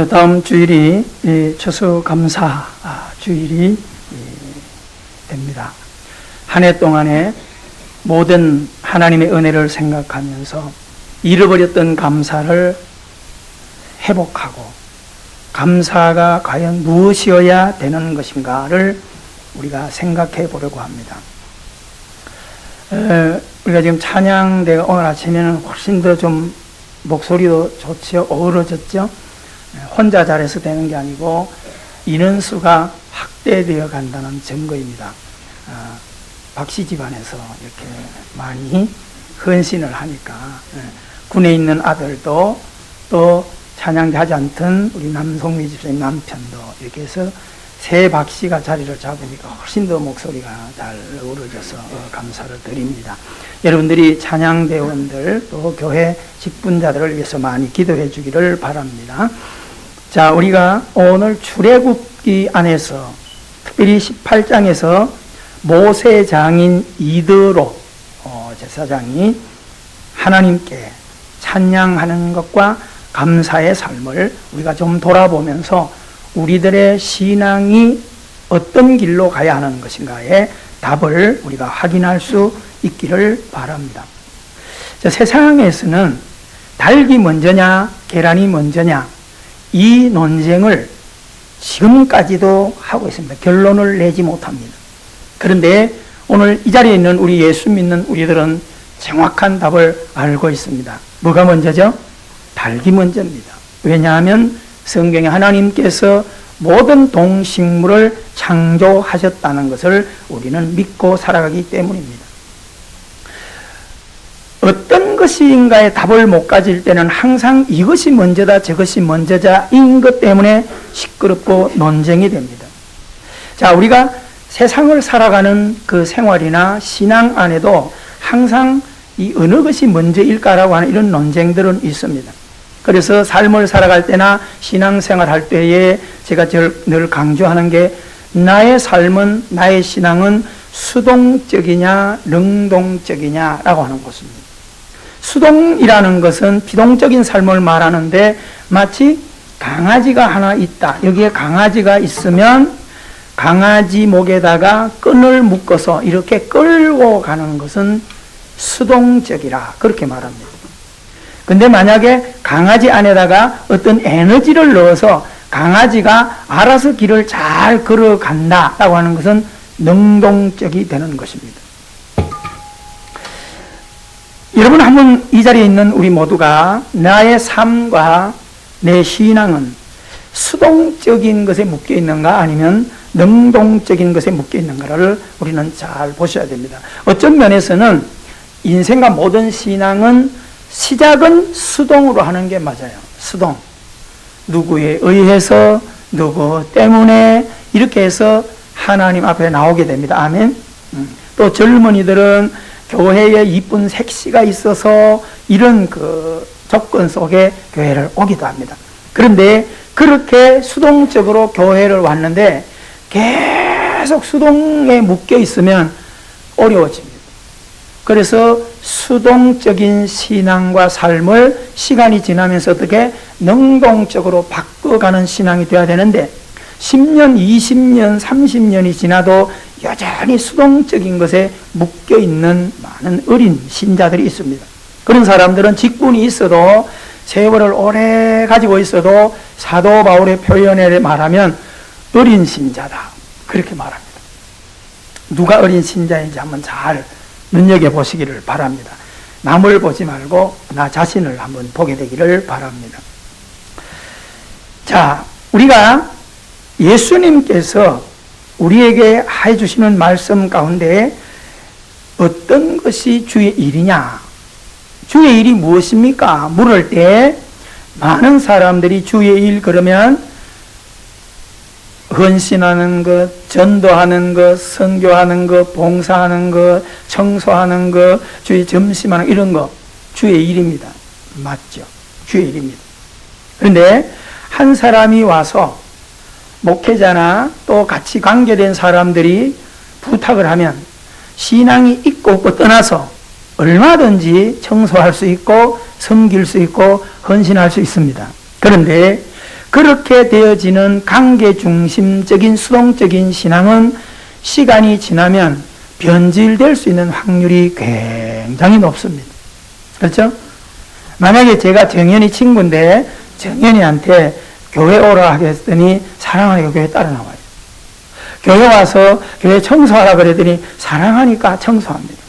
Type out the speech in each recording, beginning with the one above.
다음 주일이 추수감사 주일이 됩니다. 한 해 동안에 모든 하나님의 은혜를 생각하면서 잃어버렸던 감사를 회복하고 감사가 과연 무엇이어야 되는 것인가를 우리가 생각해 보려고 합니다. 우리가 지금 찬양대가 오늘 아침에는 훨씬 더 좀 목소리도 좋죠. 어우러졌죠. 혼자 잘해서 되는 게 아니고 인원수가 확대되어 간다는 증거입니다. 박씨 집안에서 이렇게 많이 헌신을 하니까 군에 있는 아들도 또 찬양대 하지 않던 우리 남성미 집사님 남편도 이렇게 해서 세 박씨가 자리를 잡으니까 훨씬 더 목소리가 잘 어우러져서 감사를 드립니다. 여러분들이 찬양대원들 또 교회 직분자들을 위해서 많이 기도해 주기를 바랍니다. 자, 우리가 오늘 출애굽기 안에서 특별히 18장에서 모세 장인 이드로 제사장이 하나님께 찬양하는 것과 감사의 삶을 우리가 좀 돌아보면서 우리들의 신앙이 어떤 길로 가야 하는 것인가에 답을 우리가 확인할 수 있기를 바랍니다. 자, 세상에서는 닭이 먼저냐 계란이 먼저냐 이 논쟁을 지금까지도 하고 있습니다. 결론을 내지 못합니다. 그런데 오늘 이 자리에 있는 우리 예수 믿는 우리들은 정확한 답을 알고 있습니다. 뭐가 먼저죠? 닭이 먼저입니다. 왜냐하면 성경에 하나님께서 모든 동식물을 창조하셨다는 것을 우리는 믿고 살아가기 때문입니다. 어떤 것인가에 답을 못 가질 때는 항상 이것이 먼저다 저것이 먼저자인 것 때문에 시끄럽고 논쟁이 됩니다. 자, 우리가 세상을 살아가는 그 생활이나 신앙 안에도 항상 이 어느 것이 먼저일까라고 하는 이런 논쟁들은 있습니다. 그래서 삶을 살아갈 때나 신앙생활 할 때에 제가 늘 강조하는 게 나의 삶은 나의 신앙은 수동적이냐 능동적이냐라고 하는 것입니다. 수동이라는 것은 비동적인 삶을 말하는데 마치 강아지가 하나 있다. 여기에 강아지가 있으면 강아지 목에다가 끈을 묶어서 이렇게 끌고 가는 것은 수동적이라 그렇게 말합니다. 근데 만약에 강아지 안에다가 어떤 에너지를 넣어서 강아지가 알아서 길을 잘 걸어간다라고 하는 것은 능동적이 되는 것입니다. 여러분 한번 이 자리에 있는 우리 모두가 나의 삶과 내 신앙은 수동적인 것에 묶여 있는가 아니면 능동적인 것에 묶여 있는가를 우리는 잘 보셔야 됩니다. 어떤 면에서는 인생과 모든 신앙은 시작은 수동으로 하는 게 맞아요. 수동. 누구에 의해서 누구 때문에 이렇게 해서 하나님 앞에 나오게 됩니다. 아멘. 또 젊은이들은 교회에 이쁜 색시가 있어서 이런 그 조건 속에 교회를 오기도 합니다. 그런데 그렇게 수동적으로 교회를 왔는데 계속 수동에 묶여 있으면 어려워집니다. 그래서 수동적인 신앙과 삶을 시간이 지나면서 어떻게 능동적으로 바꿔가는 신앙이 되어야 되는데 10년, 20년, 30년이 지나도 여전히 수동적인 것에 묶여있는 많은 어린 신자들이 있습니다. 그런 사람들은 직분이 있어도 세월을 오래 가지고 있어도 사도 바울의 표현에 말하면 어린 신자다 그렇게 말합니다. 누가 어린 신자인지 한번 잘 눈여겨보시기를 바랍니다. 남을 보지 말고 나 자신을 한번 보게 되기를 바랍니다. 자, 우리가 예수님께서 우리에게 해주시는 말씀 가운데 어떤 것이 주의 일이냐? 주의 일이 무엇입니까? 물을 때 많은 사람들이 주의 일 그러면 헌신하는 것, 전도하는 것, 선교하는 것, 봉사하는 것, 청소하는 것, 주의 점심하는 것 이런 거 주의 일입니다. 맞죠? 주의 일입니다. 그런데 한 사람이 와서 목회자나 또 같이 관계된 사람들이 부탁을 하면 신앙이 있고 없고 떠나서 얼마든지 청소할 수 있고 섬길 수 있고 헌신할 수 있습니다. 그런데 그렇게 되어지는 관계 중심적인 수동적인 신앙은 시간이 지나면 변질될 수 있는 확률이 굉장히 높습니다. 그렇죠? 만약에 제가 정연이 친구인데 정연이한테 교회 오라 하겠더니 사랑하니까 교회 따라 나와요. 교회 와서 교회 청소하라 그랬더니 사랑하니까 청소합니다.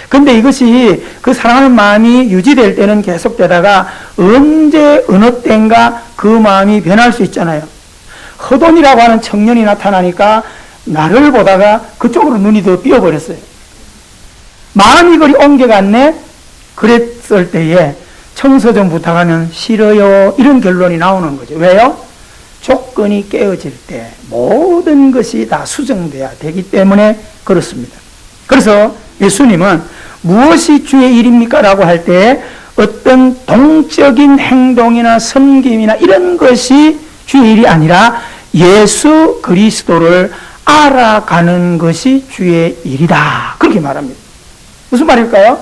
근데 이것이 그 사랑하는 마음이 유지될 때는 계속되다가 언제 어느 때인가 그 마음이 변할 수 있잖아요. 허돈이라고 하는 청년이 나타나니까 나를 보다가 그쪽으로 눈이 더 삐어버렸어요. 마음이 그리 옮겨갔네? 그랬을 때에 청소 좀 부탁하면 싫어요. 이런 결론이 나오는 거죠. 왜요? 조건이 깨어질 때 모든 것이 다 수정돼야 되기 때문에 그렇습니다. 그래서 예수님은 무엇이 주의 일입니까? 라고 할 때 어떤 동적인 행동이나 섬김이나 이런 것이 주의 일이 아니라 예수 그리스도를 알아가는 것이 주의 일이다. 그렇게 말합니다. 무슨 말일까요?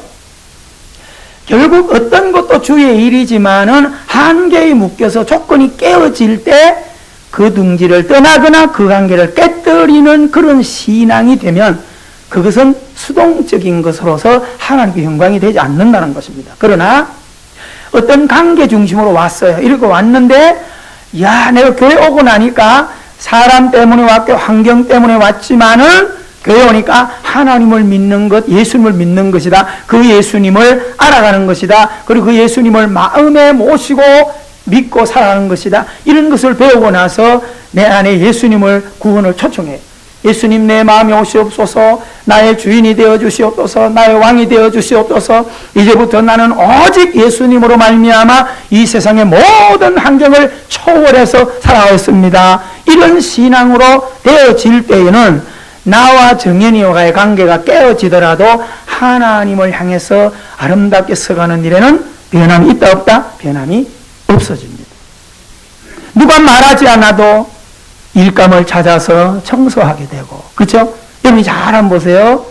결국 어떤 것도 주의 일이지만은 한계에 묶여서 조건이 깨어질 때 그 둥지를 떠나거나 그 관계를 깨뜨리는 그런 신앙이 되면 그것은 수동적인 것으로서 하나님께 영광이 되지 않는다는 것입니다. 그러나 어떤 관계 중심으로 왔어요. 이렇게 왔는데 야, 내가 교회 오고 나니까 사람 때문에 왔고 환경 때문에 왔지만은 교회 오니까 하나님을 믿는 것, 예수님을 믿는 것이다. 그 예수님을 알아가는 것이다. 그리고 그 예수님을 마음에 모시고 믿고 살아가는 것이다. 이런 것을 배우고 나서 내 안에 예수님을 구원을 초청해요. 예수님 내 마음에 오시옵소서, 나의 주인이 되어 주시옵소서, 나의 왕이 되어 주시옵소서. 이제부터 나는 오직 예수님으로 말미암아 이 세상의 모든 환경을 초월해서 살아가겠습니다. 이런 신앙으로 되어질 때에는 나와 정연이와의 관계가 깨어지더라도 하나님을 향해서 아름답게 서가는 일에는 변함이 있다 없다? 변함이 없어집니다. 누가 말하지 않아도 일감을 찾아서 청소하게 되고, 그렇죠? 여러분이 잘 한번 보세요.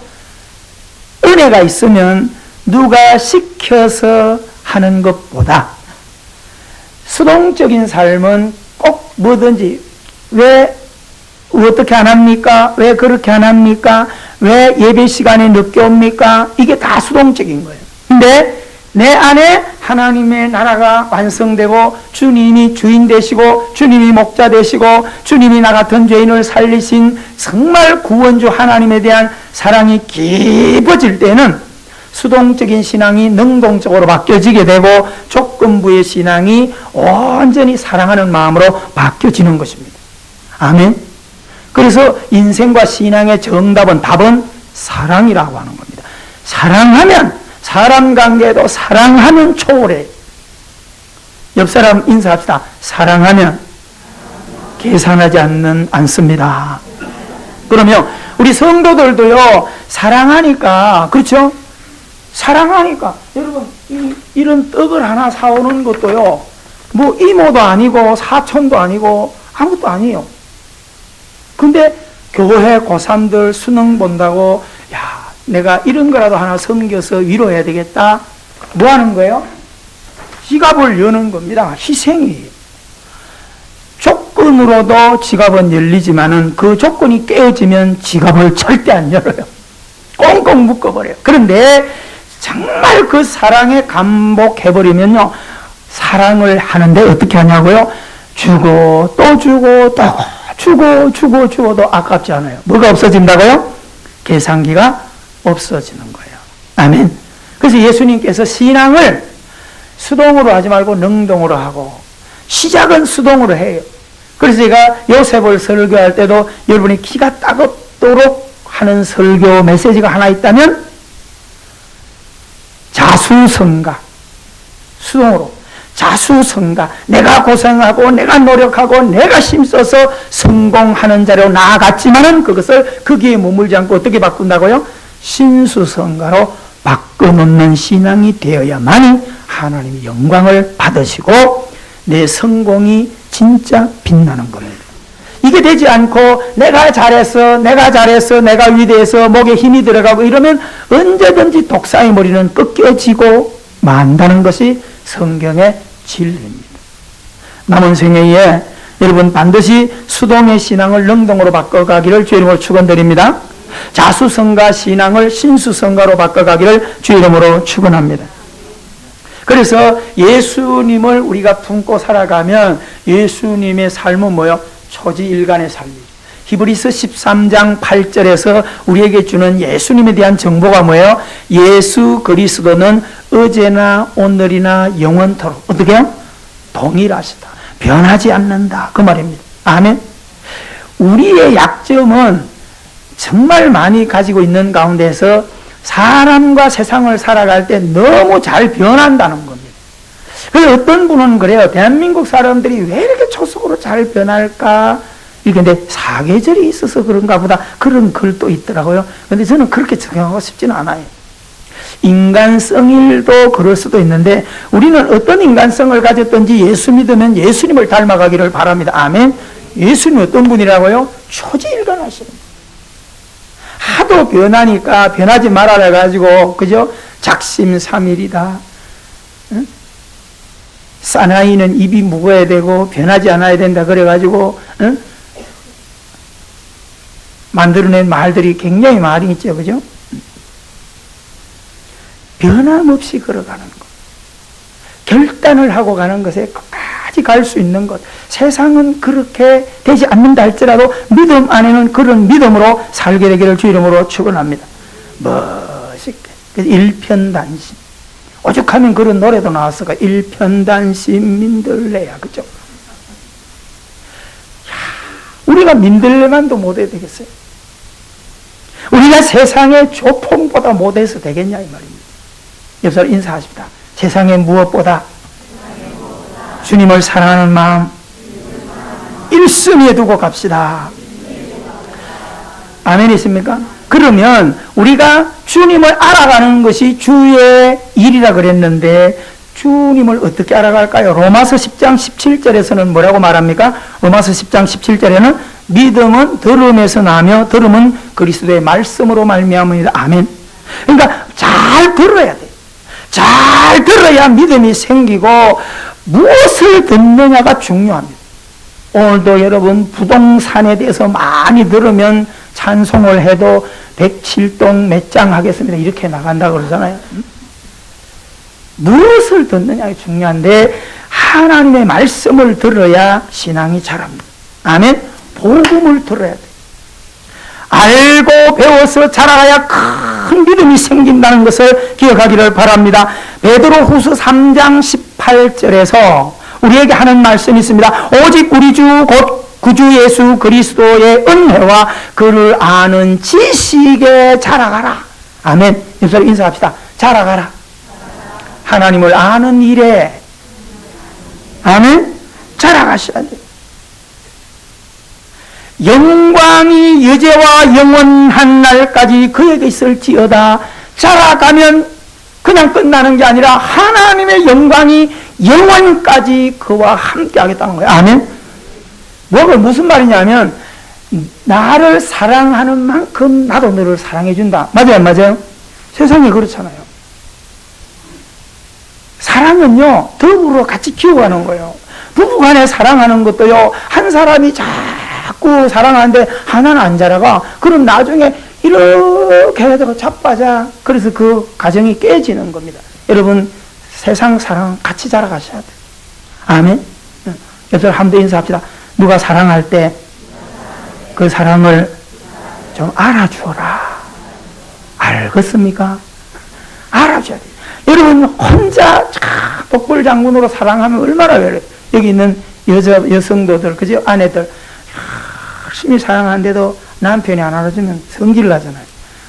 은혜가 있으면 누가 시켜서 하는 것보다 수동적인 삶은 꼭 뭐든지 왜 어떻게 안 합니까? 왜 그렇게 안 합니까? 왜 예배 시간에 늦게 옵니까? 이게 다 수동적인 거예요. 근데 내 안에 하나님의 나라가 완성되고 주님이 주인 되시고 주님이 목자 되시고 주님이 나 같은 죄인을 살리신 정말 구원주 하나님에 대한 사랑이 깊어질 때는 수동적인 신앙이 능동적으로 바뀌어지게 되고 조건부의 신앙이 온전히 사랑하는 마음으로 바뀌어지는 것입니다. 아멘. 그래서 인생과 신앙의 정답은, 답은 사랑이라고 하는 겁니다. 사랑하면 사람 관계도 사랑하면 초월해. 옆 사람 인사합시다. 사랑하면 계산하지 않습니다. 그러면 우리 성도들도요, 사랑하니까, 그렇죠? 사랑하니까 여러분 이런 떡을 하나 사오는 것도요, 뭐 이모도 아니고 사촌도 아니고 아무것도 아니에요. 근데 교회 고3들 수능 본다고 야, 내가 이런 거라도 하나 섬겨서 위로해야 되겠다. 뭐 하는 거예요? 지갑을 여는 겁니다. 희생이에요. 조건으로도 지갑은 열리지만은 그 조건이 깨어지면 지갑을 절대 안 열어요. 꽁꽁 묶어버려요. 그런데 정말 그 사랑에 감복해버리면요, 사랑을 하는데 어떻게 하냐고요? 주고 또 주고 또 주고도 아깝지 않아요. 뭐가 없어진다고요? 계산기가 없어지는 거예요. 아멘. 그래서 예수님께서 신앙을 수동으로 하지 말고 능동으로 하고, 시작은 수동으로 해요. 그래서 제가 요셉을 설교할 때도 여러분이 기가 따갑도록 하는 설교 메시지가 하나 있다면 자수성가, 수동으로 자수성가, 내가 고생하고 내가 노력하고 내가 힘써서 성공하는 자로 나아갔지만은 그것을 거기에 머물지 않고 어떻게 바꾼다고요? 신수성가로 바꿔놓는 신앙이 되어야만 하나님이 영광을 받으시고 내 성공이 진짜 빛나는 겁니다. 이게 되지 않고 내가 잘했어, 내가 위대해서 목에 힘이 들어가고 이러면 언제든지 독사의 머리는 꺾여지고 만다는 것이 성경의 진리입니다. 남은 생애에 여러분 반드시 수동의 신앙을 능동으로 바꿔가기를 주의 이름으로 축원드립니다. 자수성가 신앙을 신수성가로 바꿔가기를 주의 이름으로 축원합니다. 그래서 예수님을 우리가 품고 살아가면 예수님의 삶은 뭐요? 초지일간의 삶이죠. 히브리서 13장 8절에서 우리에게 주는 예수님에 대한 정보가 뭐예요? 예수 그리스도는 어제나 오늘이나 영원토록 어떻게 해요? 동일하시다. 변하지 않는다. 그 말입니다. 아멘. 우리의 약점은 정말 많이 가지고 있는 가운데서 사람과 세상을 살아갈 때 너무 잘 변한다는 겁니다. 그래서 어떤 분은 그래요. 대한민국 사람들이 왜 이렇게 초속으로 잘 변할까? 근데 사계절이 있어서 그런가 보다 그런 글도 있더라고요. 근데 저는 그렇게 적용하고 싶지는 않아요. 인간성일도 그럴 수도 있는데 우리는 어떤 인간성을 가졌든지 예수 믿으면 예수님을 닮아가기를 바랍니다. 아멘. 예수님이 어떤 분이라고요? 초지일관하시는 분. 하도 변하니까 변하지 말아라 해가지고 그죠? 작심삼일이다. 응? 사나이는 입이 무거워야 되고 변하지 않아야 된다 그래가지고 응? 만들어낸 말들이 굉장히 많이 있죠. 그죠? 변함없이 걸어가는 것. 결단을 하고 가는 것에 끝까지 갈 수 있는 것. 세상은 그렇게 되지 않는다 할지라도 믿음 안에는 그런 믿음으로 살게 되기를 주 이름으로 축원합니다. 멋있게. 일편단심. 오죽하면 그런 노래도 나왔을까? 일편단심 민들레야. 그죠? 우리가 민들레만도 못해야 되겠어요? 우리가 세상의 조폭보다 못해서 되겠냐 이 말입니다. 옆사람 인사하십니다. 세상의 무엇보다 주님을 사랑하는 마음 1순위에 두고 갑시다. 아멘 있습니까? 그러면 우리가 주님을 알아가는 것이 주의 일이라 그랬는데 주님을 어떻게 알아갈까요? 로마서 10장 17절에서는 뭐라고 말합니까? 로마서 10장 17절에는 믿음은 들음에서 나며 들음은 그리스도의 말씀으로 말미암으니라. 아멘. 그러니까 잘 들어야 돼. 잘 들어야 믿음이 생기고 무엇을 듣느냐가 중요합니다. 오늘도 여러분 부동산에 대해서 많이 들으면 찬송을 해도 107동 몇 장 하겠습니다. 이렇게 나간다고 그러잖아요. 무엇을 듣느냐가 중요한데 하나님의 말씀을 들어야 신앙이 자랍니다. 아멘. 복음을 들어야 돼. 알고 배워서 자라야 큰 믿음이 생긴다는 것을 기억하기를 바랍니다. 베드로후서 3장 18절에서 우리에게 하는 말씀이 있습니다. 오직 우리 주 곧 구주 예수 그리스도의 은혜와 그를 아는 지식에 자라가라. 아멘. 옆사람 인사합시다. 자라가라. 하나님을 아는 일에 아멘. 자라가셔야 돼요. 영광이 여제와 영원한 날까지 그에게 있을지어다. 자라가면 그냥 끝나는 게 아니라 하나님의 영광이 영원까지 그와 함께 하겠다는 거예요. 아멘. 무슨 말이냐면 나를 사랑하는 만큼 나도 너를 사랑해 준다. 맞아요 안 맞아요? 세상에 그렇잖아요. 사랑은요 더불어 같이 키워가는 거예요. 부부간에 사랑하는 것도요 한 사람이 자꾸 사랑하는데 하나는 안 자라가. 그럼 나중에 이렇게 해서 자빠져. 그래서 그 가정이 깨지는 겁니다. 여러분 세상 사랑 같이 자라가셔야 돼요. 아멘. 여러분 한 번 더 인사합시다. 누가 사랑할 때 그 사랑을 좀 알아주어라. 알겠습니까? 알아줘야 돼요. 여러분 혼자 복불장군으로 사랑하면 얼마나 외로워요. 여기 있는 여성도들 그죠? 아내들 열심히 사랑하는데도 남편이 안 알아주면 성질 나잖아요.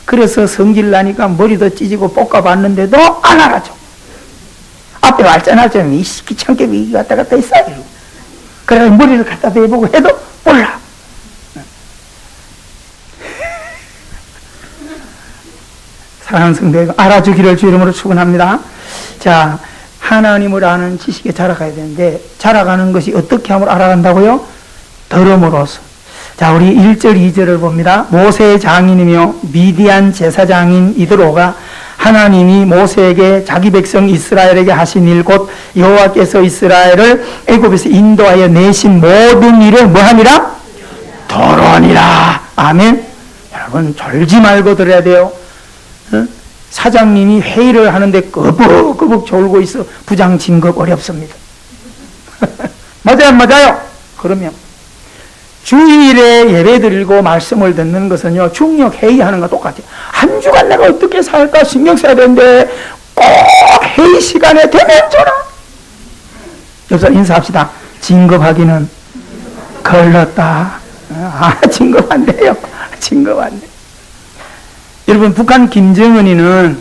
그래서 성질 나니까 머리도 찢고 볶아봤는데도 안 알아줘. 앞에 말잖아요. 이 귀찮게 위 갔다 갔다 있어요. 그래서 머리를 갖다 대보고 해도 몰라. 사랑하는 성도 알아주기를 주 이름으로 축원합니다. 자, 하나님을 아는 지식에 자라가야 되는데 자라가는 것이 어떻게 함으로 알아간다고요? 들음으로써. 자, 우리 1절 2절을 봅니다. 모세의 장인이며 미디안 제사장인 이드로가 하나님이 모세에게 자기 백성 이스라엘에게 하신 일 곧 여호와께서 이스라엘을 애굽에서 인도하여 내신 모든 일을 뭐하니라? 도로하니라. 아멘. 여러분 졸지 말고 들어야 돼요. 사장님이 회의를 하는데 끄벅끄벅 졸고 있어. 부장 진급 어렵습니다. 맞아요, 맞아요. 그러면 주일에 예배 드리고 말씀을 듣는 것은요, 중력 회의하는 거 똑같아요. 한 주간 내가 어떻게 살까 신경 써야 되는데 꼭 회의 시간에 되면 줘라. 여기서 인사합시다. 진급하기는 걸렀다. 진급 안 돼요. 진급 안 돼. 여러분, 북한 김정은이는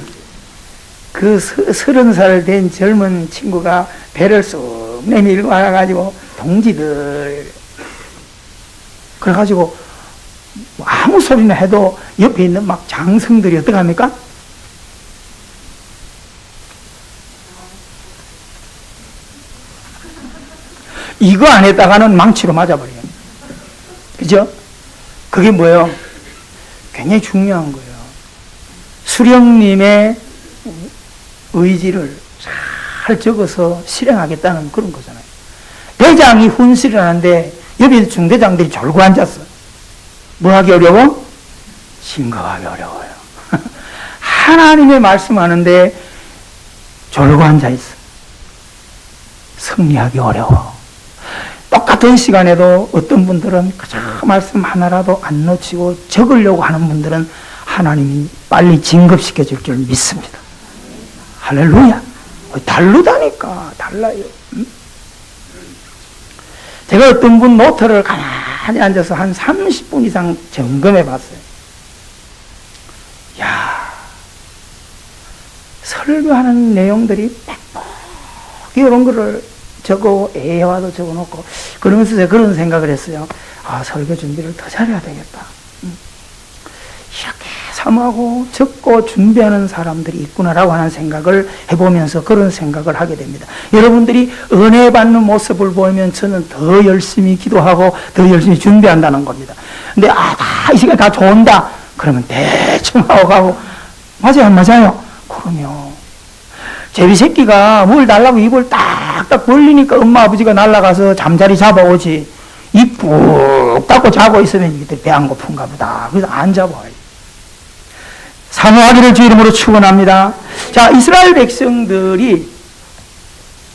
그 30살 된 젊은 친구가 배를 쑥 내밀고 와가지고 동지들 그래가지고 아무 소리나 해도 옆에 있는 막 장성들이 어떡합니까? 이거 안 했다가는 망치로 맞아버려요. 그죠? 그게 뭐예요? 굉장히 중요한 거예요. 수령님의 의지를 잘 적어서 실행하겠다는 그런 거잖아요. 대장이 훈시를 하는데 옆에 중대장들이 졸고 앉았어. 뭐 하기 어려워? 신고하기 어려워요. 하나님의 말씀하는데 졸고 앉아있어. 승리하기 어려워. 똑같은 시간에도 어떤 분들은 그저 말씀 하나라도 안 놓치고 적으려고 하는 분들은 하나님이 빨리 진급시켜 줄 줄 믿습니다. 할렐루야. 다르다니까. 달라요. 제가 어떤 분 노트를 가만히 앉아서 한 30분 이상 점검해 봤어요. 야, 설교하는 내용들이 빽빽 이런 거를 적어, 애화도 적어 놓고, 그러면서 제가 그런 생각을 했어요. 아, 설교 준비를 더 잘해야 되겠다. 이렇게 사모하고 적고 준비하는 사람들이 있구나라고 하는 생각을 해보면서 그런 생각을 하게 됩니다. 여러분들이 은혜 받는 모습을 보면 저는 더 열심히 기도하고 더 열심히 준비한다는 겁니다. 근데 이 시간 다 좋은다 그러면 대충 하고 가고, 맞아요 안 맞아요? 그러면 제비 새끼가 물 달라고 입을 딱딱 벌리니까 엄마 아버지가 날아가서 잠자리 잡아오지, 입 푹 닫고 자고 있으면 이게 배 안 고픈가 보다 그래서 안 잡아와요. 사모하기를 주 이름으로 축원합니다. 자, 이스라엘 백성들이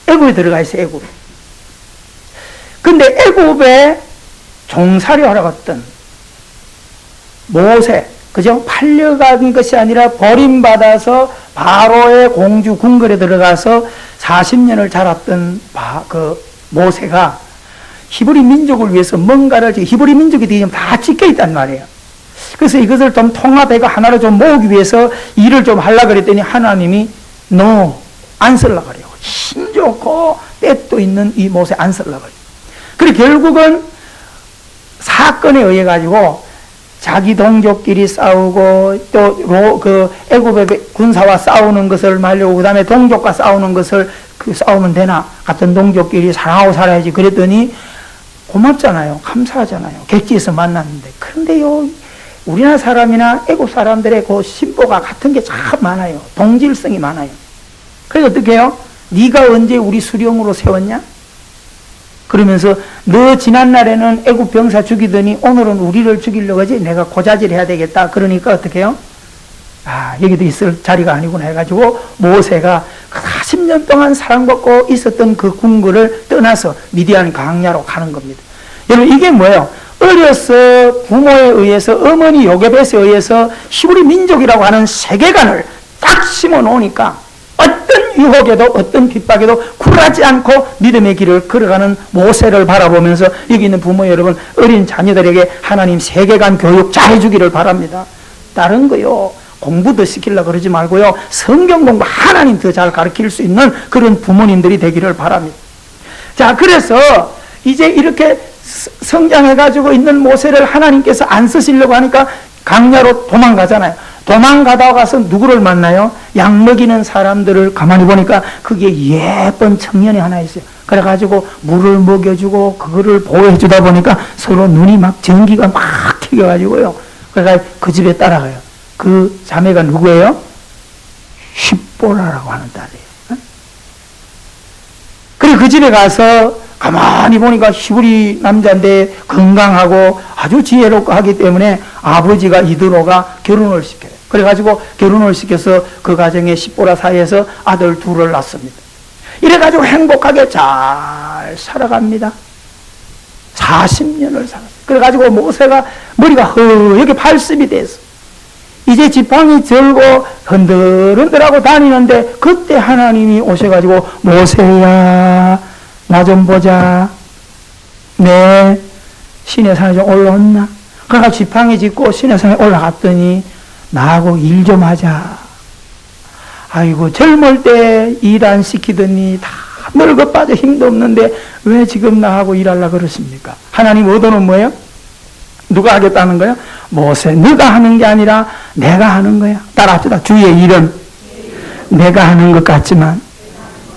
애굽에 들어가 있어요. 애굽에. 근데 애굽에 종살이 하러 갔던 모세, 그죠? 팔려간 것이 아니라 버림받아서 바로의 공주 궁궐에 들어가서 40년을 자랐던 그 모세가 히브리 민족을 위해서 뭔가를, 히브리 민족이 되게 다 찢겨 있단 말이에요. 그래서 이것을 좀 통합해가 하나로 좀 모으기 위해서 일을 좀 하려고 그랬더니 하나님이 안 쓰려고 그래요. 힘 좋고 때도 있는 이 모세 안 쓰려고 그래요. 그리고 결국은 사건에 의해 가지고 자기 동족끼리 싸우고 또 그 애굽의 군사와 싸우는 것을 말려고, 그 다음에 동족과 싸우는 것을 싸우면 되나? 같은 동족끼리 사랑하고 살아야지. 그랬더니 고맙잖아요. 감사하잖아요. 객지에서 만났는데. 그런데요, 우리나라 사람이나 애국 사람들의 그 심보가 같은 게 참 많아요. 동질성이 많아요. 그래서 어떻게 해요? 네가 언제 우리 수령으로 세웠냐? 그러면서 너 지난날에는 애국 병사 죽이더니 오늘은 우리를 죽이려고 하지? 내가 고자질 해야 되겠다. 그러니까 어떻게 해요? 여기도 있을 자리가 아니구나 해가지고 모세가 40년 동안 사랑받고 있었던 그 궁궐을 떠나서 미디안 광야로 가는 겁니다. 여러분, 이게 뭐예요? 어려서 부모에 의해서, 어머니 요게벳에 의해서 히브리 민족이라고 하는 세계관을 딱 심어 놓으니까 어떤 유혹에도 어떤 핍박에도 굴하지 않고 믿음의 길을 걸어가는 모세를 바라보면서 여기 있는 부모 여러분, 어린 자녀들에게 하나님 세계관 교육 잘 해주기를 바랍니다. 다른 거요, 공부 더 시키려고 그러지 말고요, 성경 공부 하나님 더 잘 가르칠 수 있는 그런 부모님들이 되기를 바랍니다. 자, 그래서 이제 이렇게 성장해가지고 있는 모세를 하나님께서 안 쓰시려고 하니까 강야로 도망가잖아요. 도망가다 가서 누구를 만나요? 양 먹이는 사람들을 가만히 보니까 그게 예쁜 청년이 하나 있어요. 그래가지고 물을 먹여주고 그거를 보호해주다 보니까 서로 눈이 막 전기가 막 튀겨가지고요. 그래서 그 집에 따라가요. 그 자매가 누구예요? 십보라라고 하는 딸이에요. 그래 그 집에 가서 가만히 보니까 히브리 남자인데 건강하고 아주 지혜롭고 하기 때문에 아버지가 이드로가 결혼을 시켜요. 그래가지고 결혼을 시켜서 그 가정에 십보라 사이에서 아들 둘을 낳습니다. 이래가지고 행복하게 잘 살아갑니다. 40년을 살았어요. 그래가지고 모세가 머리가 허옇게 80이 됐어. 이제 지팡이 들고 흔들흔들하고 다니는데 그때 하나님이 오셔가지고 모세야 나 좀 보자. 네 시내 산에 좀 올라왔나? 그러니까 지팡이 짚고 시내 산에 올라갔더니 나하고 일 좀 하자. 아이고 젊을 때 일 안 시키더니 다 늙어 빠져 힘도 없는데 왜 지금 나하고 일하려고 그러십니까? 하나님 의도는 뭐예요? 누가 하겠다는 거예요? 모세 네가 하는 게 아니라 내가 하는 거야. 따라합시다. 주의 일은 내가 하는 것 같지만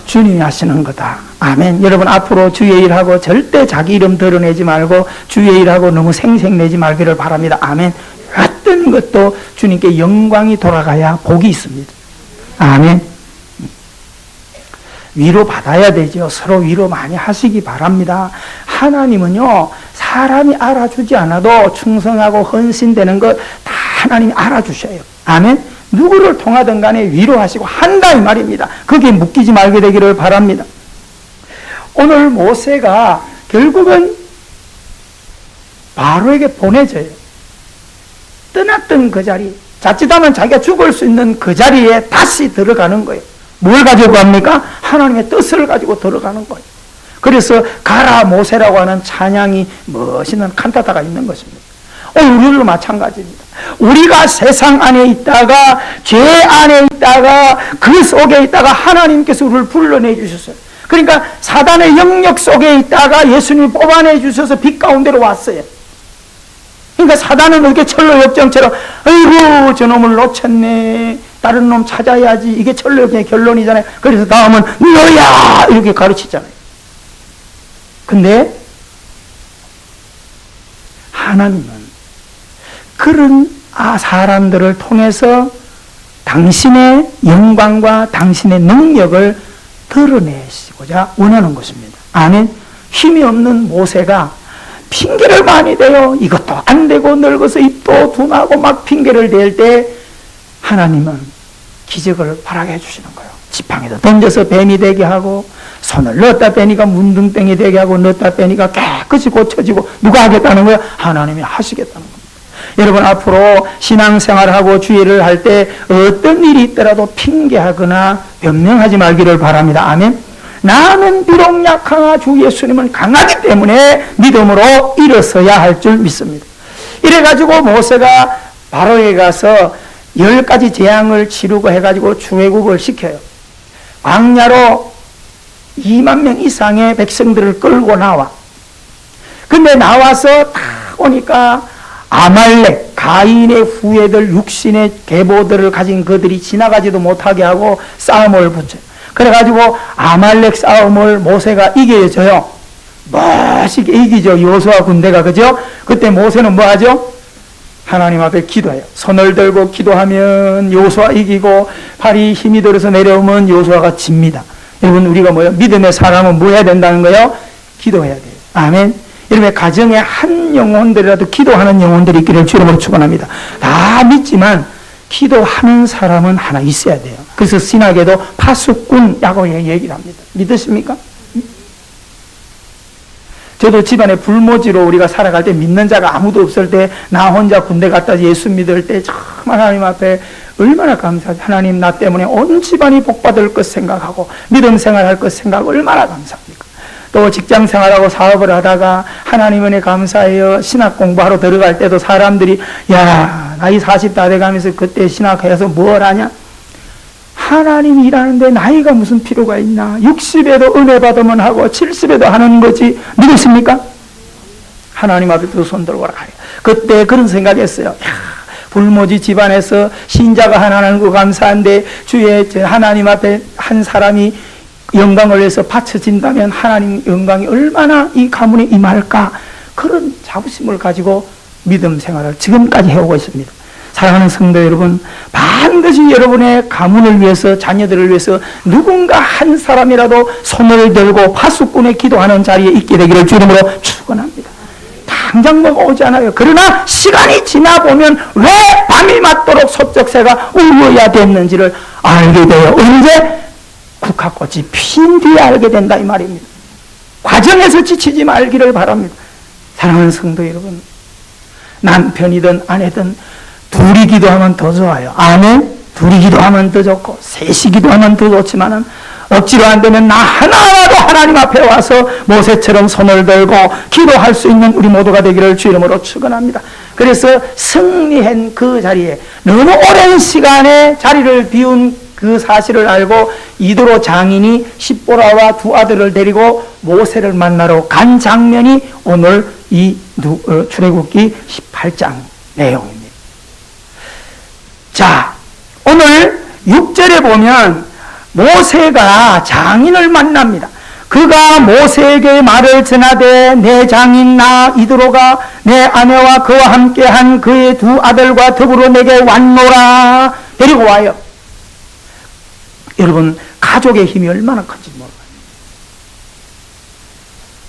주님이 하시는 거다. 아멘. 여러분 앞으로 주의 일하고 절대 자기 이름 드러내지 말고 주의 일하고 너무 생색내지 말기를 바랍니다. 아멘. 어떤 것도 주님께 영광이 돌아가야 복이 있습니다. 아멘. 위로 받아야 되죠. 서로 위로 많이 하시기 바랍니다. 하나님은요 사람이 알아주지 않아도 충성하고 헌신되는 것 다 하나님이 알아주셔요. 아멘. 누구를 통하든 간에 위로하시고 한다 이 말입니다. 거기에 묶이지 말게 되기를 바랍니다. 오늘 모세가 결국은 바로에게 보내져요. 떠났던 그 자리, 자칫하면 자기가 죽을 수 있는 그 자리에 다시 들어가는 거예요. 뭘 가지고 갑니까? 하나님의 뜻을 가지고 들어가는 거예요. 그래서 가라 모세라고 하는 찬양이 멋있는 칸타타가 있는 것입니다. 우리도 마찬가지입니다. 우리가 세상 안에 있다가 죄 안에 있다가 그 속에 있다가 하나님께서 우리를 불러내 주셨어요. 그러니까 사단의 영역 속에 있다가 예수님이 뽑아내 주셔서 빛 가운데로 왔어요. 그러니까 사단은 이렇게 철로 역정처럼 아이고 저놈을 놓쳤네, 다른 놈 찾아야지, 이게 철로 역정의 결론이잖아요. 그래서 다음은 너야 이렇게 가르치잖아요. 근데 하나님은 그런 사람들을 통해서 당신의 영광과 당신의 능력을 드러내시고자 원하는 것입니다. 아멘. 힘이 없는 모세가 핑계를 많이 대요. 이것도 안 되고 늙어서 입도 둔하고 막 핑계를 댈 때 하나님은 기적을 바라게 해주시는 거예요. 지팡이도 던져서 뱀이 되게 하고, 손을 넣었다 빼니까 문둥병이 되게 하고, 넣었다 빼니까 깨끗이 고쳐지고. 누가 하겠다는 거예요? 하나님이 하시겠다는 겁니다. 여러분 앞으로 신앙생활하고 주의를 할 때 어떤 일이 있더라도 핑계하거나 변명하지 말기를 바랍니다. 아멘. 나는 비록 약하나 주 예수님은 강하기 때문에 믿음으로 일어서야 할 줄 믿습니다. 이래가지고 모세가 바로에 가서 10가지 재앙을 치르고 해가지고 출애굽을 시켜요. 광야로 2만 명 이상의 백성들을 끌고 나와. 근데 나와서 딱 오니까 아말렉, 가인의 후예들, 육신의 계보들을 가진 그들이 지나가지도 못하게 하고 싸움을 붙여요. 그래가지고 아말렉 싸움을 모세가 이겨줘요. 멋있게 이기죠. 여호수아 군대가. 그죠? 그때 모세는 뭐 하죠? 하나님 앞에 기도해요. 손을 들고 기도하면 여호수아 이기고, 팔이 힘이 들어서 내려오면 여호수아가 집니다. 여러분 우리가 뭐요? 믿음의 사람은 뭐 해야 된다는 거요? 기도해야 돼요. 아멘. 여러분의 가정에 한 영혼들이라도 기도하는 영혼들이 있기를 주님으로 축원합니다. 다 믿지만 기도하는 사람은 하나 있어야 돼요. 그래서 신학에도 파수꾼이라고 얘기를 합니다. 믿으십니까? 저도 집안에 불모지로 우리가 살아갈 때 믿는 자가 아무도 없을 때 나 혼자 군대 갔다 예수 믿을 때 정말 하나님 앞에 얼마나 감사하지. 하나님 나 때문에 온 집안이 복받을 것 생각하고 믿음 생활할 것 생각하고 얼마나 감사합니까? 또 직장 생활하고 사업을 하다가 하나님 은혜 감사해요. 신학 공부하러 들어갈 때도 사람들이 야 나이 40 다 돼가면서 그때 신학해서 뭘 하냐? 하나님 일하는데 나이가 무슨 필요가 있나? 60에도 은혜 받으면 하고 70에도 하는 거지. 믿으십니까? 하나님 앞에 두 손 들고 가요. 그때 그런 생각했어요. 불모지 집안에서 신자가 하나는 거 감사한데 주의 하나님 앞에 한 사람이 영광을 위해서 바쳐진다면 하나님 영광이 얼마나 이 가문에 임할까? 그런 자부심을 가지고 믿음 생활을 지금까지 해오고 있습니다. 사랑하는 성도 여러분, 반드시 여러분의 가문을 위해서, 자녀들을 위해서 누군가 한 사람이라도 손을 들고 파수꾼의 기도하는 자리에 있게 되기를 주 이름으로 축원합니다. 당장 뭐가 오지 않아요. 그러나 시간이 지나보면 왜 밤이 맞도록 소쩍새가 울어야 됐는지를 알게 돼요. 언제? 국화꽃이 핀 뒤에 알게 된다 이 말입니다. 과정에서 지치지 말기를 바랍니다. 사랑하는 성도 여러분, 남편이든 아내든 둘이 기도하면 더 좋아요. 아멘. 둘이 기도하면 더 좋고 셋이 기도하면 더 좋지만은 억지로 안 되면 나 하나라도 하나님 앞에 와서 모세처럼 손을 들고 기도할 수 있는 우리 모두가 되기를 주 이름으로 축원합니다. 그래서 승리한 그 자리에 너무 오랜 시간에 자리를 비운 그 사실을 알고 이도로 장인이 십보라와 두 아들을 데리고 모세를 만나러 간 장면이 오늘 이 출애굽기 18장 내용입니다. 자, 오늘 6절에 보면 모세가 장인을 만납니다. 그가 모세에게 말을 전하되 내 장인 나 이드로가 내 아내와 그와 함께한 그의 두 아들과 더불어 내게 왔노라. 데리고 와요. 여러분, 가족의 힘이 얼마나 큰지 몰라요.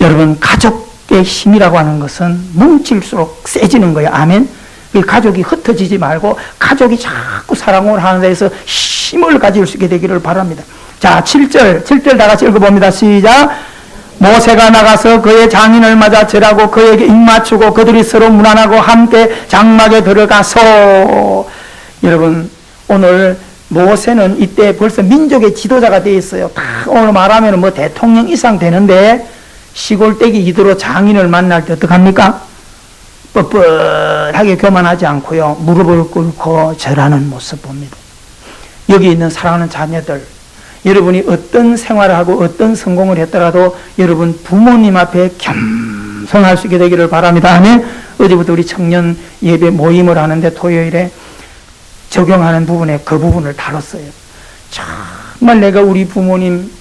여러분, 가족의 힘이라고 하는 것은 뭉칠수록 세지는 거예요. 아멘. 가족이 흩어지지 말고 가족이 자꾸 사랑을 하는 데서 힘을 가질 수 있게 되기를 바랍니다. 자, 7절 다 같이 읽어봅니다. 시작. 모세가 나가서 그의 장인을 맞아 절하고 그에게 입맞추고 그들이 서로 문안하고 함께 장막에 들어가서. 여러분, 오늘 모세는 이때 벌써 민족의 지도자가 되어 있어요. 다 오늘 말하면 뭐 대통령 이상 되는데 시골댁이 이대로 장인을 만날 때 어떡합니까? 뻣뻣하게 교만하지 않고요, 무릎을 꿇고 절하는 모습 봅니다. 여기 있는 사랑하는 자녀들, 여러분이 어떤 생활을 하고 어떤 성공을 했더라도 여러분 부모님 앞에 겸손할 수 있게 되기를 바랍니다. 아멘. 어제부터 우리 청년 예배 모임을 하는데 토요일에 적용하는 부분에 그 부분을 다뤘어요. 정말 내가 우리 부모님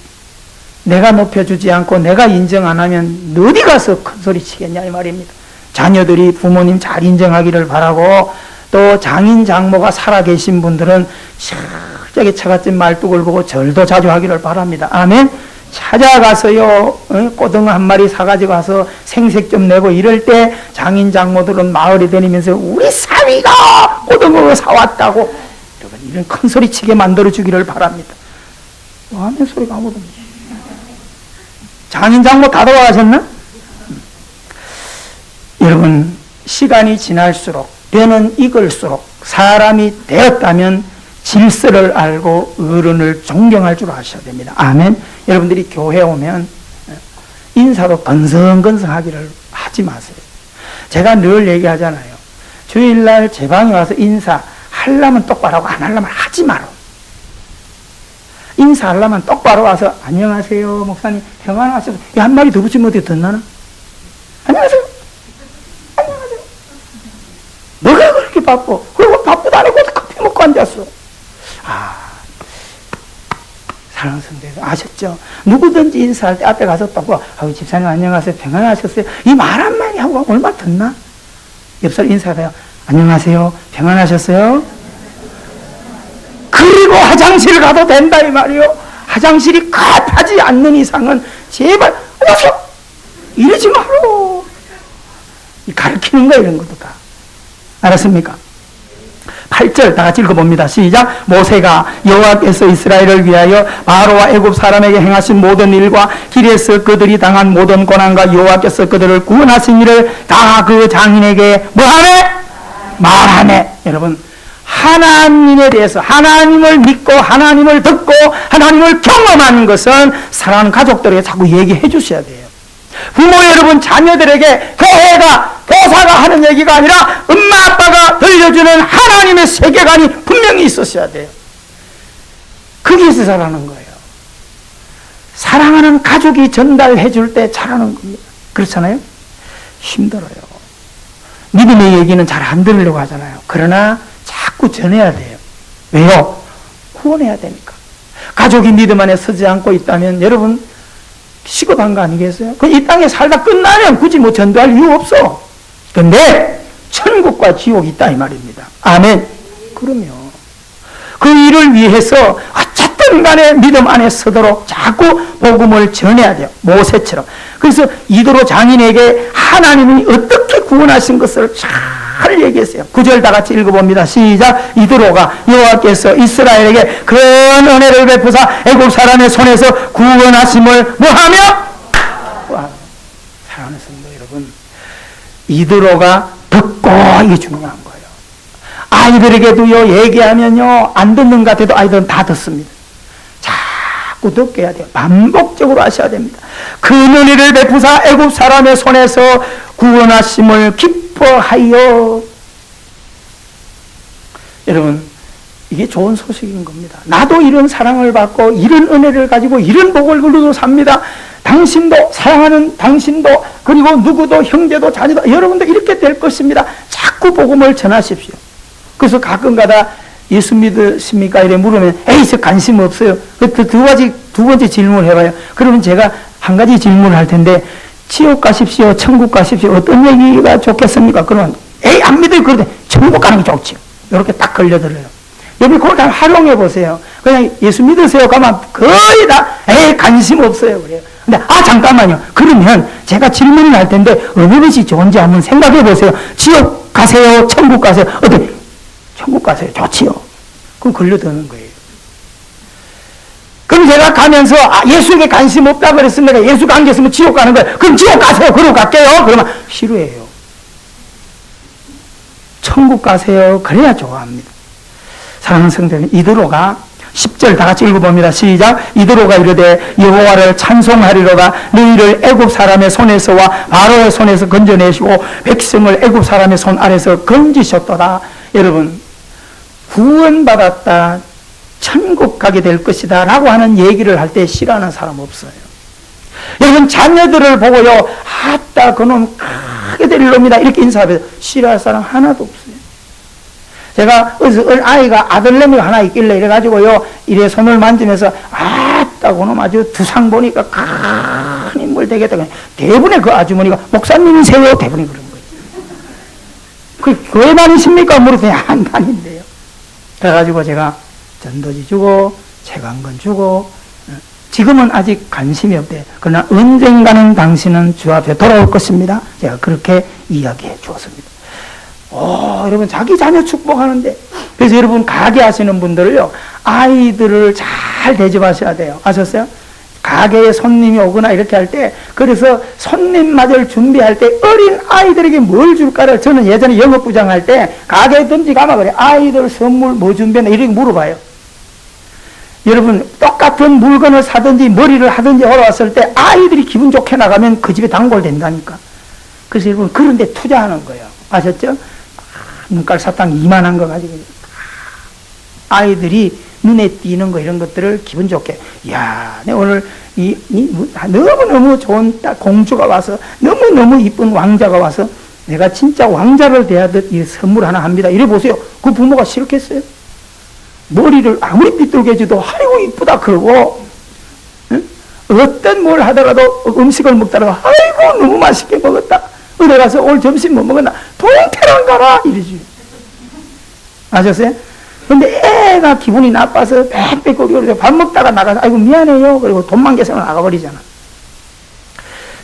내가 높여주지 않고 내가 인정 안 하면 어디 가서 큰 소리 치겠냐 이 말입니다. 자녀들이 부모님 잘 인정하기를 바라고, 또 장인 장모가 살아계신 분들은 철저하게 처갓집 말뚝을 보고 절도 자주 하기를 바랍니다. 아멘. 찾아가서요, 꼬등어 한 마리 사가지고 가서 생색 좀 내고 이럴 때 장인 장모들은 마을에 다니면서 우리 사위가 꼬등어 사왔다고 여러분 이런 큰 소리 치게 만들어 주기를 바랍니다. 아멘 소리가 아무도 없네. 장인 장모 다 돌아가셨나? 여러분, 시간이 지날수록 때는 익을수록 사람이 되었다면 질서를 알고 어른을 존경할 줄 아셔야 됩니다. 아멘. 여러분들이 교회 오면 인사도 건성건성하기를 하지 마세요. 제가 늘 얘기하잖아요. 주일날 제 방에 와서 인사 하려면 똑바로 하고 안 하려면 하지 마라. 인사하려면 똑바로 와서 안녕하세요 목사님 평안하셔서 한 마디 더 붙이면 어떻게 듣나나? 안녕하세요. 안녕하세요. 너가 그렇게 바빠. 그리고 바쁘다 안 하고 커피 먹고 앉았어. 사랑하는 성도들 아셨죠? 누구든지 인사할 때 앞에 가서 또 집사님 안녕하세요 평안하셨어요 이 말 한마디 하고 얼마 듣나? 옆사람 인사해요. 안녕하세요 평안하셨어요? 그리고 화장실 가도 된다 이 말이요. 화장실이 급하지 않는 이상은 제발 어서 이러지 마라. 가르치는 거야 이런 것도 다. 알았습니까? 8절 다 같이 읽어봅니다. 시작. 모세가 여호와께서 이스라엘을 위하여 바로와 애굽 사람에게 행하신 모든 일과 길에서 그들이 당한 모든 고난과 여호와께서 그들을 구원하신 일을 다 그 장인에게 뭐하네? 말하네. 여러분 하나님에 대해서 하나님을 믿고 하나님을 듣고 하나님을 경험하는 것은 사랑하는 가족들에게 자꾸 얘기해 주셔야 돼요. 부모 여러분 자녀들에게 교회가 교사가 하는 얘기가 아니라 엄마 아빠가 들려주는 하나님의 세계관이 분명히 있었어야 돼요. 거기에서 자라는 거예요. 사랑하는 가족이 전달해 줄 때 자라는 겁니다. 그렇잖아요? 힘들어요. 믿음의 얘기는 잘 안 들으려고 하잖아요. 그러나 자꾸 전해야 돼요. 왜요? 후원해야 되니까. 가족이 믿음 안에 서지 않고 있다면 여러분 시급한 거 아니겠어요? 이 땅에 살다 끝나면 굳이 뭐 전도할 이유 없어. 근데 천국과 지옥이 있다 이 말입니다. 아멘. 그러면 그 일을 위해서 어쨌든 간에 믿음 안에 서도록 자꾸 복음을 전해야 돼요. 모세처럼. 그래서 이도로 장인에게 하나님이 어떻게 구원하신 것을 잘 얘기했어요. 9절 다 같이 읽어봅니다. 시작. 이도로가 여호와께서 이스라엘에게 큰 은혜를 베푸사 애국 사람의 손에서 구원하심을 뭐하며? 사랑하는 성도 여러분, 이도로가 듣고, 이게 중요한 거예요. 아이들에게도요, 얘기하면요, 안 듣는 것 같아도 아이들은 다 듣습니다. 자꾸 듣게 해야 돼요. 반복적으로 하셔야 됩니다. 그 은혜를 베푸사 애굽 사람의 손에서 구원하심을 기뻐하여. 여러분, 이게 좋은 소식인 겁니다. 나도 이런 사랑을 받고 이런 은혜를 가지고 이런 복을 누리고 삽니다. 당신도, 사랑하는 당신도, 그리고 누구도, 형제도 자녀도, 여러분도 이렇게 될 것입니다. 자꾸 복음을 전하십시오. 그래서 가끔가다 예수 믿으십니까? 이래 물으면 에이, 저 관심 없어요. 두 번째 질문을 해봐요. 그러면 제가 한 가지 질문을 할 텐데, 지옥 가십시오, 천국 가십시오, 어떤 얘기가 좋겠습니까? 그러면 에이, 안 믿어요. 그러는데 천국 가는 게 좋죠. 이렇게 딱 걸려들어요. 여러분 그걸 다 활용해 보세요. 그냥 예수 믿으세요 가면 거의 다 에이, 관심 없어요 그래요. 근데 잠깐만요. 그러면 제가 질문을 할 텐데 어느 것이 좋은지 한번 생각해 보세요. 지옥 가세요, 천국 가세요? 어때? 천국 가세요. 좋지요. 그럼 걸려드는 거예요. 그럼 제가 가면서 예수에게 관심 없다 그랬으니까 예수가 안 계시면 지옥 가는 거예요. 그럼 지옥 가세요. 그러고 갈게요. 그러면 싫어해요. 천국 가세요. 그래야 좋아합니다. 사랑하는 성도님, 이도로가 10절 다 같이 읽어봅니다. 시작. 이도로가 이르되 여호와를 찬송하리로다. 너희를 애굽 사람의 손에서와 바로의 손에서 건져내시고 백성을 애굽 사람의 손 아래서 건지셨도다. 여러분, 구원받았다, 천국 가게 될 것이다 라고 하는 얘기를 할 때 싫어하는 사람 없어요. 여러분, 자녀들을 보고요, 아따 그놈 크게 될 놈이다 이렇게 인사하면 싫어할 사람 하나도 없어요. 제가 어디서 아이가 아들내미가 하나 있길래 이래가지고요, 이래 손을 만지면서 아따 그놈 아주 두상 보니까 큰 인물 되겠다. 대부분의 그 아주머니가 목사님이세요? 대부분이 그런 거예요. 그 교회 다니십니까? 물었더니 안 다닌대요. 그래가지고 제가 전도지 주고 책 한 권 주고, 지금은 아직 관심이 없대요. 그러나 언젠가는 당신은 주 앞에 돌아올 것입니다. 제가 그렇게 이야기해 주었습니다. 여러분, 자기 자녀 축복하는데, 그래서 여러분 가게 하시는 분들을요, 아이들을 잘 대접하셔야 돼요. 아셨어요? 가게에 손님이 오거나 이렇게 할 때, 그래서 손님 맞을 준비할 때 어린 아이들에게 뭘 줄까를, 저는 예전에 영업부장 할 때 가게에 든지 가면 그래, 아이들 선물 뭐 준비했나 이렇게 물어봐요. 여러분, 똑같은 물건을 사든지 머리를 하든지 올라왔을 때 아이들이 기분 좋게 나가면 그 집에 단골 된다니까. 그래서 여러분 그런 데 투자하는 거예요. 아셨죠? 눈깔 사탕 이만한 거 가지고 아이들이 눈에 띄는 거 이런 것들을 기분 좋게, 야, 내 오늘 너무너무 좋은 공주가 와서, 너무너무 이쁜 왕자가 와서 내가 진짜 왕자를 대하듯 이 선물 하나 합니다. 이래 보세요. 그 부모가 싫겠어요? 머리를 아무리 삐뚤게 해줘도 아이고 이쁘다 그러고, 응? 어떤 뭘 하더라도 음식을 먹다가 아이고 너무 맛있게 먹었다. 어디 가서 오늘 점심 뭐 먹었나? 동태랑 가라! 이러지. 아셨어요? 근데 애가 기분이 나빠서 빽빽거리고 밥 먹다가 나가서 아이고 미안해요. 그리고 돈만 계산을 나가버리잖아.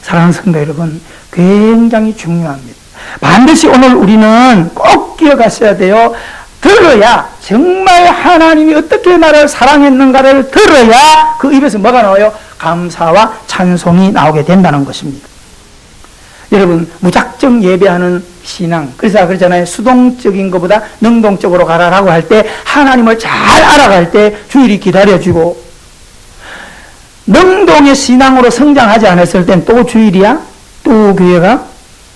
사랑하는 성도 여러분, 굉장히 중요합니다. 반드시 오늘 우리는 꼭 기억하셔야 돼요. 들어야, 정말 하나님이 어떻게 나를 사랑했는가를 들어야 그 입에서 뭐가 나와요? 감사와 찬송이 나오게 된다는 것입니다. 여러분, 무작정 예배하는 신앙, 그래서 그러잖아요. 수동적인 것보다 능동적으로 가라라고 할 때, 하나님을 잘 알아갈 때 주일이 기다려주고, 능동의 신앙으로 성장하지 않았을 땐 또 주일이야? 또 교회가?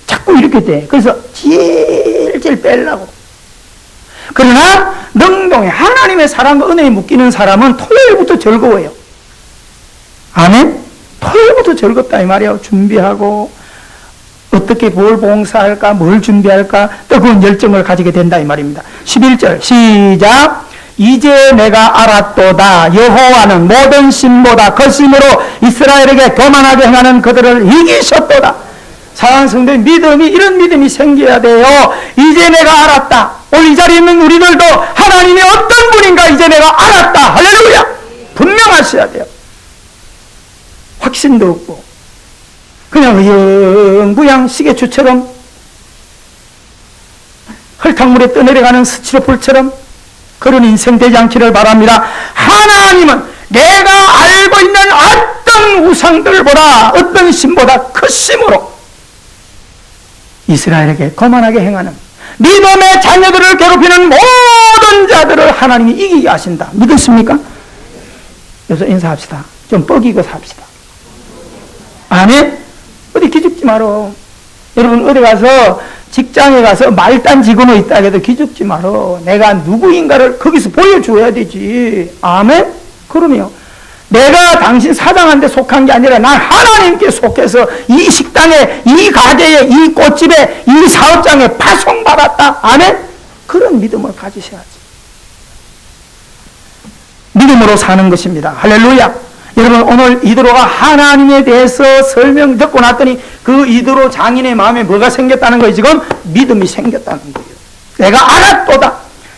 자꾸 이렇게 돼. 그래서 질질 빼려고. 그러나 능동에 하나님의 사랑과 은혜에 묶이는 사람은 토요일부터 즐거워요. 아멘? 토요일부터 즐겁다 이 말이에요. 준비하고 어떻게 뭘 봉사할까, 뭘 준비할까, 뜨거운 열정을 가지게 된다 이 말입니다. 11절 시작. 이제 내가 알았도다. 여호와는 모든 신보다 거심으로 이스라엘에게 교만하게 행하는 그들을 이기셨도다. 사랑하는 성도의 믿음이, 이런 믿음이 생겨야 돼요. 이제 내가 알았다. 오늘 이 자리에 있는 우리들도 생각하셔야 돼요. 확신도 없고 그냥 영부양 시계추처럼 흙탕물에 떠내려가는 스티로폴처럼 그런 인생 되지 않기를 바랍니다. 하나님은 내가 알고 있는 어떤 우상들보다 어떤 신보다 크심으로 이스라엘에게 거만하게 행하는 믿음의 자녀들을 괴롭히는 모든 자들을 하나님이 이기게 하신다. 믿으십니까? 여기서 인사합시다. 좀 뻐기고 삽시다. 아멘? 어디 기죽지 마라. 여러분 어디 가서 직장에 가서 말단 직원이 있다 해도 기죽지 마라. 내가 누구인가를 거기서 보여줘야 되지. 아멘? 그러면 내가 당신 사장한테 속한 게 아니라 난 하나님께 속해서 이 식당에, 이 가게에, 이 꽃집에, 이 사업장에 파송받았다. 아멘? 그런 믿음을 가지셔야지. 믿음으로 사는 것입니다. 할렐루야. 여러분 오늘 이드로가 하나님에 대해서 설명 듣고 났더니 그 이드로 장인의 마음에 뭐가 생겼다는 거예요? 지금 믿음이 생겼다는 거예요. 내가 알았도다.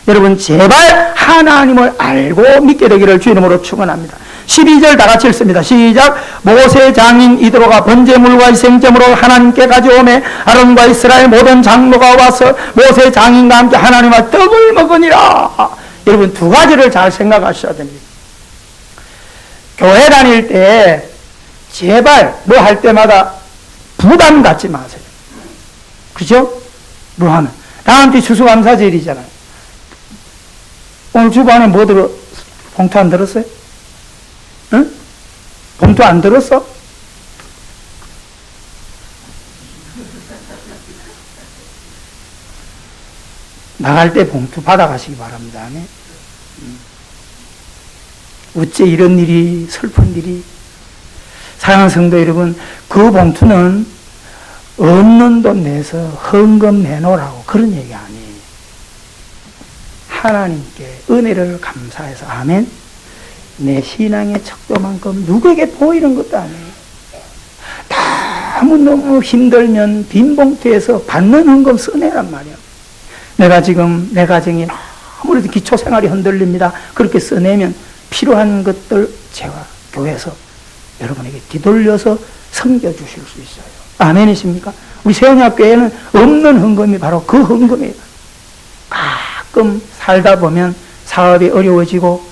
여러분 제발 하나님을 알고 믿게 되기를 주 이름으로 축원합니다. 12절 다 같이 읽습니다. 시작. 모세 장인 이드로가 번제물과 희생제물을 하나님께 가져오매 아론과 이스라엘 모든 장로가 와서 모세 장인과 함께 하나님과 떡을 먹으니라. 여러분 두 가지를 잘 생각하셔야 됩니다. 교회 다닐 때 제발 뭐 할 때마다 부담 갖지 마세요. 그죠? 뭐 하면 다음 주 추수감사절이잖아요. 오늘 주반에 뭐 들어? 봉투 안 들었어요? 응? 봉투 안 들었어? 나갈 때 봉투 받아가시기 바랍니다. 네? 어째 이런 일이, 슬픈 일이. 사랑하는 성도 여러분, 그 봉투는 없는 돈 내서 헌금 내놓으라고 그런 얘기 아니에요. 하나님께 은혜를 감사해서, 아멘? 내 신앙의 척도만큼 누구에게 보이는 것도 아니에요. 너무 힘들면 빈 봉투에서 받는 헌금 써내란 말이야. 내가 지금 내 가정이 아무래도 기초생활이 흔들립니다. 그렇게 써내면 필요한 것들 제가 교회에서 여러분에게 뒤돌려서 섬겨주실 수 있어요. 아멘이십니까? 우리 세원학교에는 없는 헌금이 바로 그 헌금이에요. 가끔 살다 보면 사업이 어려워지고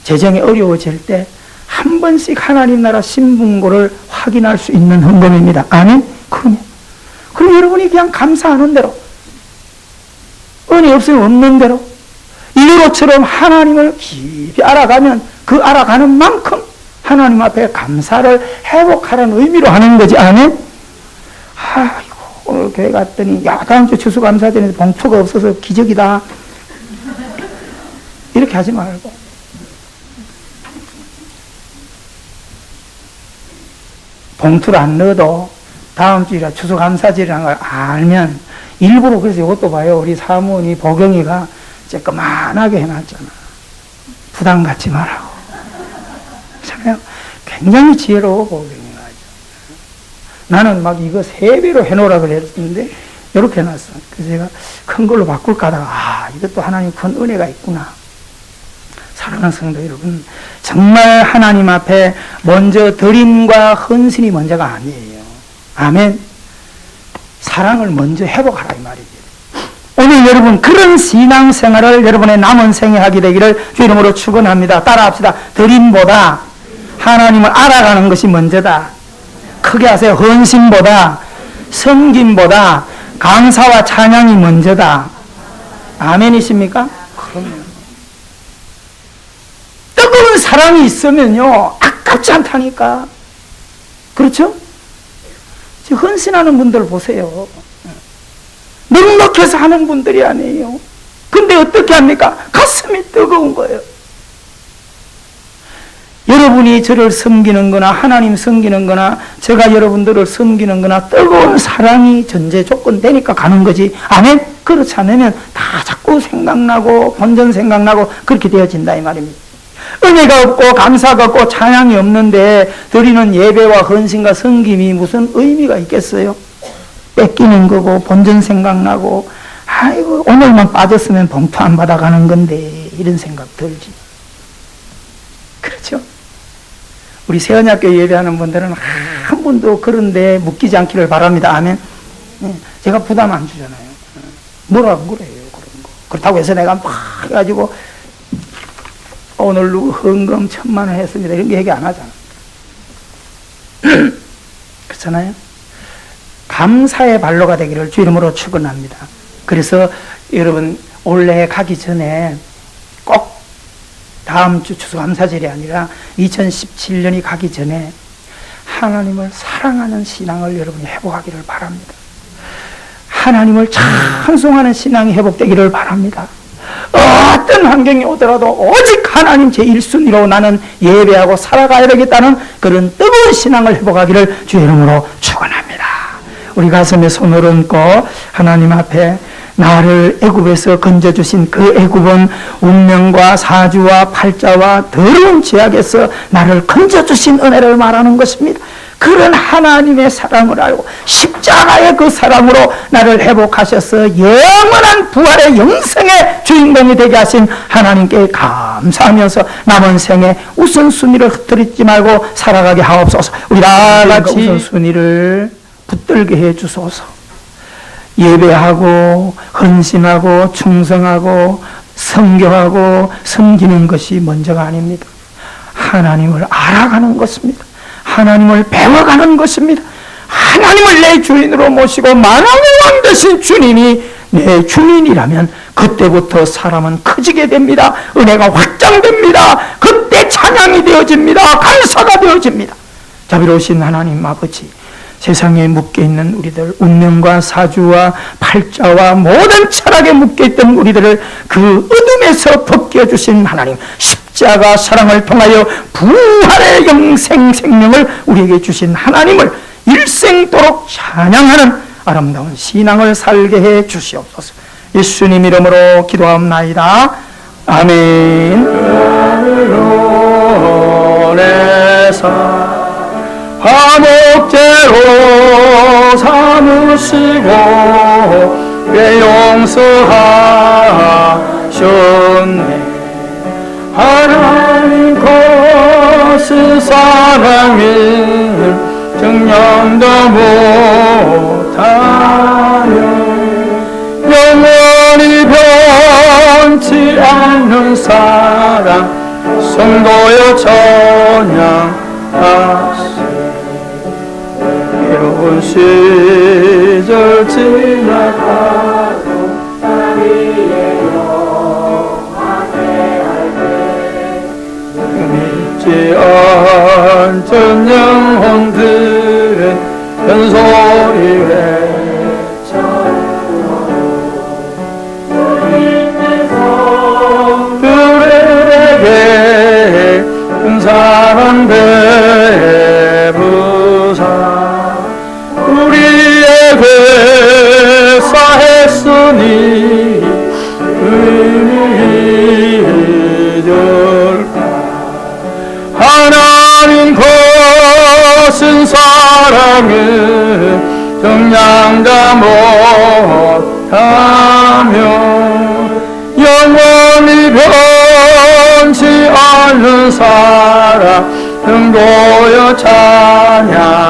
재정이 어려워질 때 한 번씩 하나님 나라 신분고를 확인할 수 있는 헌금입니다. 아멘? 그럼 여러분이 그냥 감사하는 대로, 은혜 없으면 없는 대로 이드로처럼 하나님을 깊이 알아가면 그 알아가는 만큼 하나님 앞에 감사를 회복하라는 의미로 하는 거지. 아멘? 아이고 오늘 교회 갔더니 야 다음 주 추수감사절인데 봉투가 없어서 기적이다. 이렇게 하지 말고 봉투를 안 넣어도 다음 주이라 추수감사절이라는 걸 알면 일부러 그래서 이것도 봐요. 우리 사모니 보경이가 쬐끄만하게 해놨잖아. 부담 갖지 말라고. 그렇잖아요. 굉장히 지혜로워 보경이가. 나는 막 이거 3배로 해놓으라 그랬는데 이렇게 해놨어. 그래서 제가 큰 걸로 바꿀까 하다가 이것도 하나님 큰 은혜가 있구나. 사랑하는 성도 여러분, 정말 하나님 앞에 먼저 드림과 헌신이 먼저가 아니에요. 아멘. 사랑을 먼저 회복하라 이 말이죠. 오늘 여러분 그런 신앙생활을 여러분의 남은 생에 하게 되기를 주 이름으로 축원합니다. 따라합시다. 드림보다 하나님을 알아가는 것이 먼저다. 크게 하세요. 헌신보다 섬김보다 감사와 찬양이 먼저다. 아멘이십니까? 그럼요. 뜨거운 사랑이 있으면요 아깝지 않다니까. 그렇죠? 헌신하는 분들 보세요. 넉넉해서 하는 분들이 아니에요. 근데 어떻게 합니까? 가슴이 뜨거운 거예요. 여러분이 저를 섬기는 거나 하나님 섬기는 거나 제가 여러분들을 섬기는 거나 뜨거운 사랑이 전제 조건 되니까 가는 거지. 아멘? 그렇지 않으면 다 자꾸 생각나고 본전 생각나고 그렇게 되어진다 이 말입니다. 은혜가 없고 감사가 없고 찬양이 없는데 드리는 예배와 헌신과 섬김이 무슨 의미가 있겠어요? 뺏기는 거고 본전 생각나고 아이고 오늘만 빠졌으면 봉투 안 받아가는 건데 이런 생각 들지. 그렇죠? 우리 세언약교 예배하는 분들은 한 분도 그런데 묶이지 않기를 바랍니다. 아멘. 제가 부담 안 주잖아요. 뭐라고 그래요, 그런 거. 그렇다고 해서 내가 막 해가지고 오늘 누구 헌금 1000만 원 했습니다, 이런 거 얘기 안 하잖아. 그렇잖아요. 감사의 발로가 되기를 주 이름으로 축원합니다. 그래서 여러분 올해 가기 전에 꼭 다음 주 추수감사절이 아니라 2017년이 가기 전에 하나님을 사랑하는 신앙을 여러분이 회복하기를 바랍니다. 하나님을 찬송하는 신앙이 회복되기를 바랍니다. 어떤 환경이 오더라도 오직 하나님 제1순위로 나는 예배하고 살아가야 되겠다는 그런 뜨거운 신앙을 회복하기를 주의 이름으로 축원합니다. 우리 가슴에 손을 얹고 하나님 앞에 나를 애굽에서 건져주신 그 애굽은 운명과 사주와 팔자와 더러운 죄악에서 나를 건져주신 은혜를 말하는 것입니다. 그런 하나님의 사랑을 알고 십자가의 그 사랑으로 나를 회복하셔서 영원한 부활의 영생의 주인공이 되게 하신 하나님께 감사하면서 남은 생에 우선순위를 흐트리지 말고 살아가게 하옵소서. 우리 다 같이 우선순위를 붙들게 해 주소서. 예배하고 헌신하고 충성하고 성교하고 섬기는 것이 먼저가 아닙니다. 하나님을 알아가는 것입니다. 하나님을 배워가는 것입니다. 하나님을 내 주인으로 모시고 만왕의 왕 되신 주님이 내 주인이라면 그때부터 사람은 커지게 됩니다. 은혜가 확장됩니다. 그때 찬양이 되어집니다. 감사가 되어집니다. 자비로우신 하나님 아버지, 세상에 묶여있는 우리들, 운명과 사주와 팔자와 모든 철학에 묶여있던 우리들을 그 어둠에서 벗겨주신 하나님, 십자가 사랑을 통하여 부활의 영생 생명을 우리에게 주신 하나님을 일생도록 찬양하는 아름다운 신앙을 살게 해 주시옵소서. 예수님 이름으로 기도합나이다. 아멘. 화목제로 삼으시고 꽤 용서하셨네. 하나님 것은 사랑을 정령도 못하며 영원히 변치 않는 사랑 성도여 찬양하시. 괴로운 시절 지나가도 자기의 영광에 믿지 않던 영혼들은 큰소리 외쳐주는 성들에게 큰 사랑 베푸사 우리에게 사했으니 의미될까. 하나님 것은 사랑을 정량다 못하며 영원히 변치 않는 사랑 등도여 찬양하세.